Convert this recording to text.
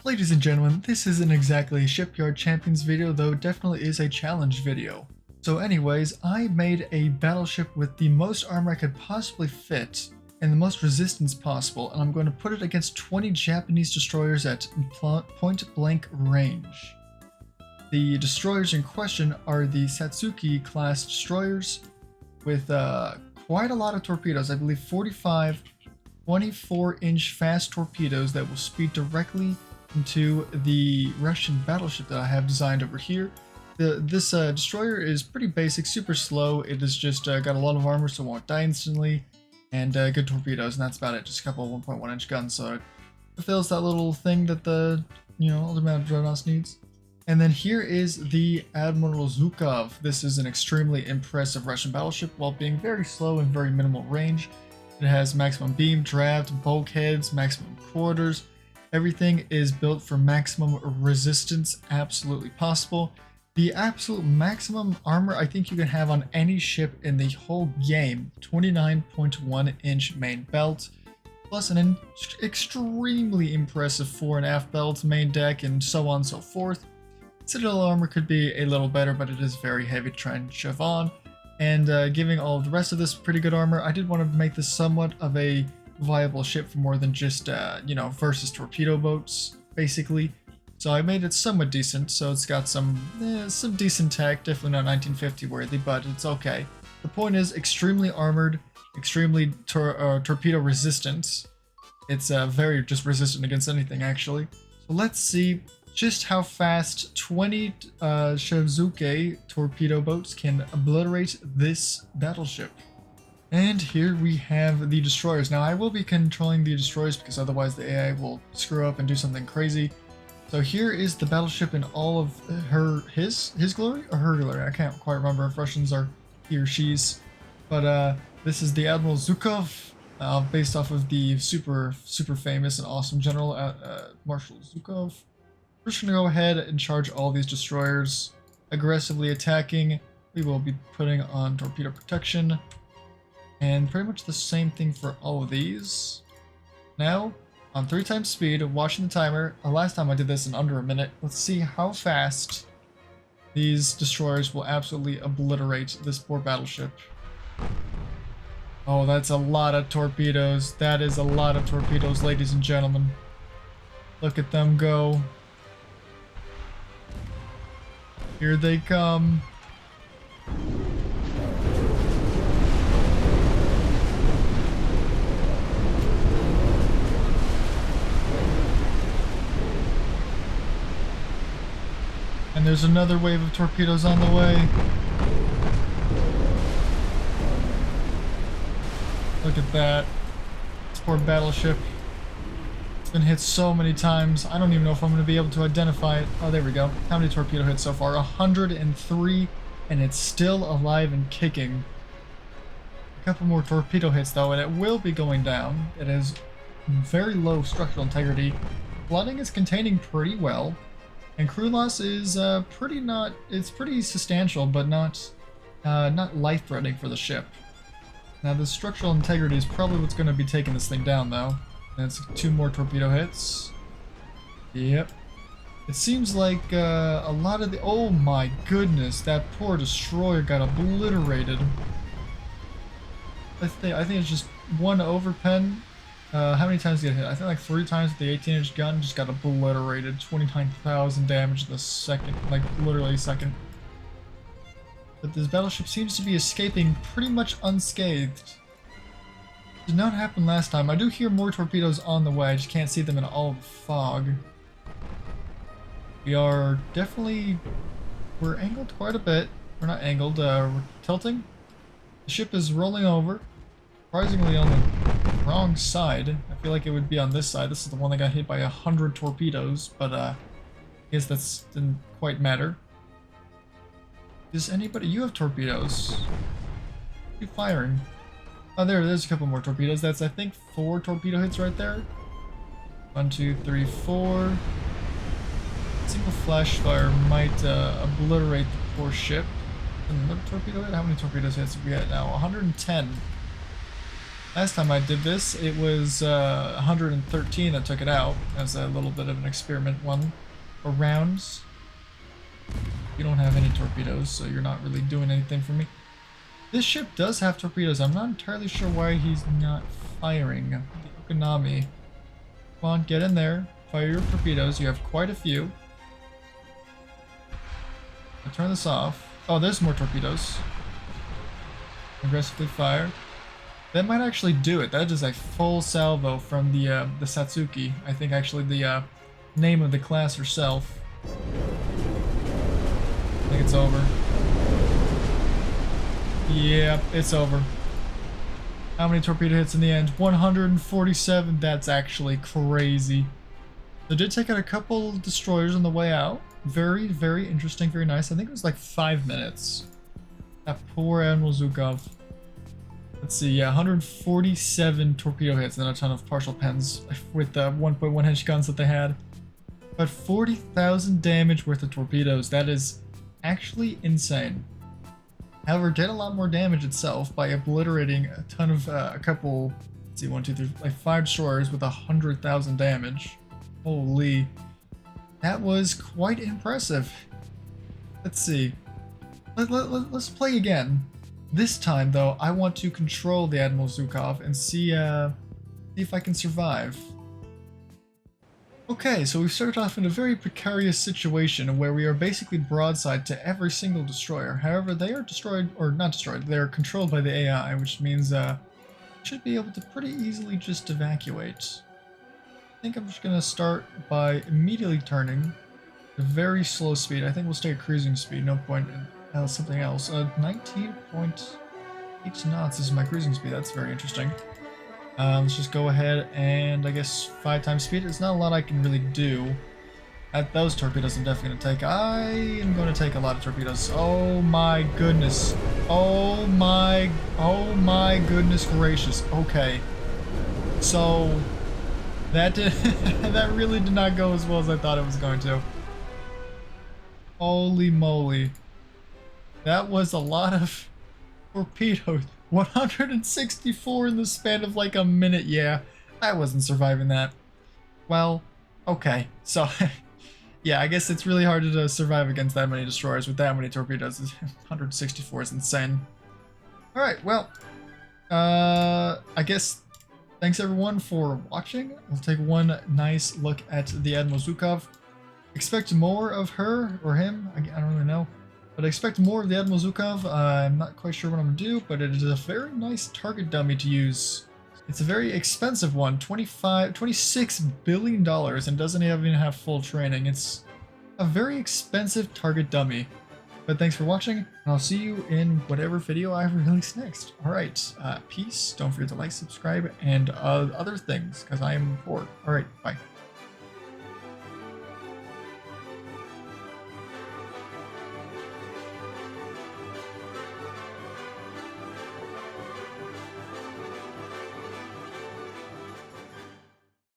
Ladies and gentlemen, this isn't exactly a Shipyard Champions video, though it definitely is a challenge video. So anyways, I made a battleship with the most armor I could possibly fit and the most resistance possible, and I'm going to put it against 20 Japanese destroyers at point blank range. The destroyers in question are the Satsuki class destroyers with quite a lot of torpedoes. I believe 45 24-inch fast torpedoes that will speed directly into the Russian battleship that I have designed over here. This destroyer is pretty basic, super slow. It has just got a lot of armor, so it won't die instantly, and good torpedoes, and that's about it. Just a couple of 1.1-inch guns, so it fulfills that little thing that the ultimate dreadnoughts needs. And then here is the Admiral Zhukov. This is an extremely impressive Russian battleship while being very slow and very minimal range. It has maximum beam, draft, bulkheads, maximum quarters. Everything is built for maximum resistance, absolutely possible. The absolute maximum armor I think you can have on any ship in the whole game, 29.1-inch main belt, plus an extremely impressive fore and aft belt, main deck, and so on and so forth. Citadel armor could be a little better, but it is very heavy to try and shove on. And giving all of the rest of this pretty good armor, I did want to make this somewhat of a viable ship for more than just, versus torpedo boats, basically. So I made it somewhat decent, so it's got some decent tech, definitely not 1950 worthy, but it's okay. The point is, extremely armored, extremely torpedo resistant. It's very just resistant against anything, actually. So let's see just how fast 20 Shizuke torpedo boats can obliterate this battleship. And here we have the destroyers. Now I will be controlling the destroyers because otherwise the AI will screw up and do something crazy. So here is the battleship in all of his glory or her glory. I can't quite remember if Russians are he or she's. But this is the Admiral Zhukov, based off of the super famous and awesome General Marshal Zukov. We're just going to go ahead and charge all these destroyers, aggressively attacking. We will be putting on torpedo protection, and pretty much the same thing for all of these. Now, on 3 times speed, watching the timer. Last time I did this in under a minute. Let's see how fast these destroyers will absolutely obliterate this poor battleship. Oh, that's a lot of torpedoes. That is a lot of torpedoes, ladies and gentlemen. Look at them go. Here they come. And there's another wave of torpedoes on the way. Look at that. This poor battleship. It's been hit so many times. I don't even know if I'm going to be able to identify it. Oh, there we go. How many torpedo hits so far? 103, and it's still alive and kicking. A couple more torpedo hits though, and it will be going down. It has very low structural integrity. Flooding is containing pretty well, and crew loss is pretty substantial, but not life-threatening for the ship. Now the structural integrity is probably what's going to be taking this thing down though. That's 2 more torpedo hits. Yep. It seems like a lot of the... Oh my goodness, that poor destroyer got obliterated. I think it's just one overpen. How many times did it hit? I think like 3 times with the 18-inch gun, just got obliterated. 29,000 damage in the second, like literally a second. But this battleship seems to be escaping pretty much unscathed. Did not happen last time. I do hear more torpedoes on the way. I just can't see them in all the fog. We are definitely... We're angled quite a bit. We're not angled. We're tilting. The ship is rolling over. Surprisingly on the wrong side. I feel like it would be on this side. This is the one that got hit by 100 torpedoes. But I guess that didn't quite matter. Does anybody... You have torpedoes. What are you firing? Oh, there's a couple more torpedoes. That's, I think, 4 torpedo hits right there. 1, 2, 3, 4. Single flash fire might obliterate the poor ship. Another torpedo hit? How many torpedoes hits have we got now? 110. Last time I did this, it was 113 that took it out as a little bit of an experiment one for rounds. You don't have any torpedoes, so you're not really doing anything for me. This ship does have torpedoes. I'm not entirely sure why he's not firing. The Okonami. Come on, get in there. Fire your torpedoes. You have quite a few. I'll turn this off. Oh, there's more torpedoes. Aggressively fire. That might actually do it. That is a full salvo from the Satsuki. I think actually the name of the class herself. I think it's over. Yep, it's over. How many torpedo hits in the end? 147. That's actually crazy. So did take out a couple destroyers on the way out. Very, very interesting. Very nice. I think it was like 5 minutes. That poor Admiral Zhukov. Let's see. Yeah, 147 torpedo hits and a ton of partial pens with the 1.1 inch guns that they had. But 40,000 damage worth of torpedoes. That is actually insane. However, did a lot more damage itself by obliterating a ton of a couple. Let's see, 1, 2, 3, like 5 destroyers with 100,000 damage. Holy, that was quite impressive. Let's see. Let's play again. This time, though, I want to control the Admiral Zhukov and see if I can survive. Okay, so we've started off in a very precarious situation where we are basically broadside to every single destroyer. However, they are destroyed, or not destroyed, they're controlled by the AI, which means should be able to pretty easily just evacuate. I think I'm just going to start by immediately turning at a very slow speed. I think we'll stay at cruising speed, no point in something else. 19.8 knots is my cruising speed, that's very interesting. Let's just go ahead and I guess 5 times speed. There's not a lot I can really do. At those torpedoes I'm definitely going to take. I am going to take a lot of torpedoes. Oh my goodness. Oh my goodness gracious. Okay. So that that really did not go as well as I thought it was going to. Holy moly. That was a lot of torpedoes. 164 in the span of like a minute. Yeah, I wasn't surviving that. Well, okay. So, yeah, I guess it's really hard to survive against that many destroyers with that many torpedoes. 164 is insane. Alright, well, I guess thanks everyone for watching. We'll take one nice look at the Admiral Zhukov. Expect more of her or him. I don't really know. But I expect more of the Admiral Zhukov. I'm not quite sure what I'm going to do, but it is a very nice target dummy to use. It's a very expensive one, $26 billion, and doesn't even have full training. It's a very expensive target dummy. But thanks for watching, and I'll see you in whatever video I release next. Alright, peace. Don't forget to like, subscribe, and other things, because I am bored. Alright, bye.